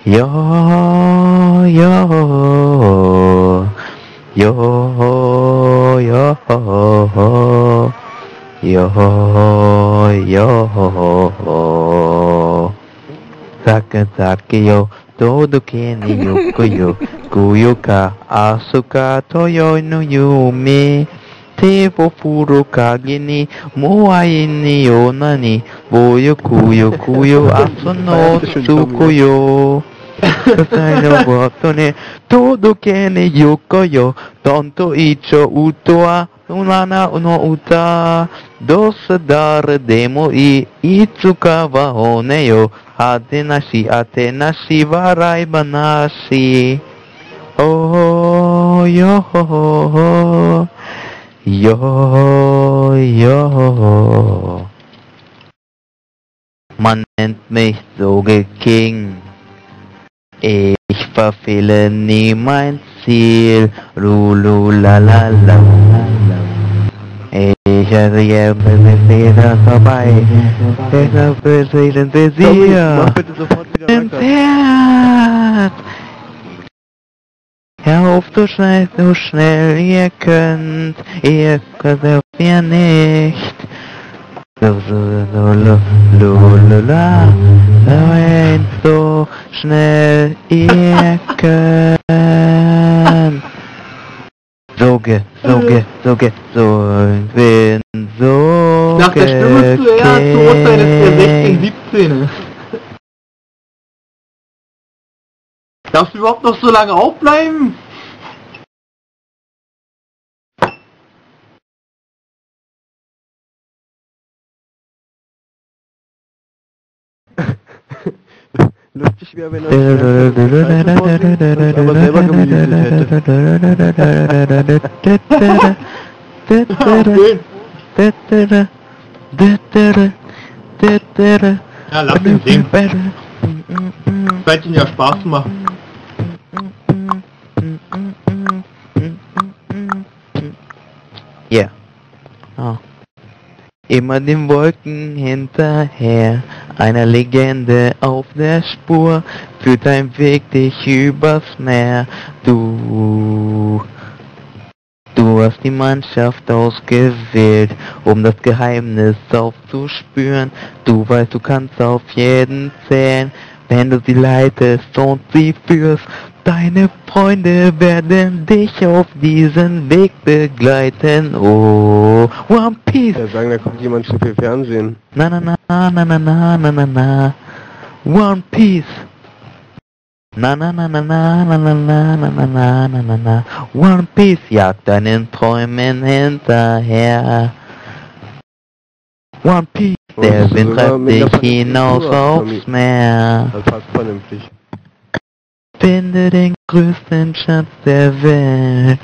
Jo, jo, jo, jo, jo, jo. Sake sake yo, todo que ni yuko yo, kuyo ka asuka toyo no yume. Te wo furo kage ni moai ni yona ni boyo kuyo aso no tsuko yo. Sai no goto ne todo que ni yuko yo, tonto icho uto wa unana no uta. Dosa dare demo itsuka wa hone yo. Atenashi warai banashi. Oh, yo, yo. Man nennt mich sogar King. Ich verfehle nie mein Ziel. Lulu la la la. Ich hatte jetzt wieder vorbei. Ich habe den Visier. Entfernt. Hör auf, so schnell ihr könnt. Ihr könnt mir nicht. So schnell ihr könnt. Bin so. Nach der Stimme zuerst zu urteilen ist der 16, 17. Darfst du überhaupt noch so lange aufbleiben? Lustig wäre, wenn er aber selber gemutet hätte. Ja, lass ihn singen. Scheint ihm ja Spaß zu machen. Ja. Oh. Immer den Wolken hinterher, einer Legende auf der Spur, führt dein Weg dich übers Meer. Du hast die Mannschaft ausgewählt, um das Geheimnis aufzuspüren. Du weißt, du kannst auf jeden zählen, wenn du sie leitest und sie führst. Deine Freunde werden dich auf diesen Weg begleiten. Oh, One Piece. Ja, sagen, da kommt jemand zu viel Fernsehen. Na. One Piece. Na. One Piece jagt deinen Träumen hinterher. One Piece, der Wind treibt dich hinaus aufs Meer. Das passt vernünftig. Finde den größten Schatz der Welt.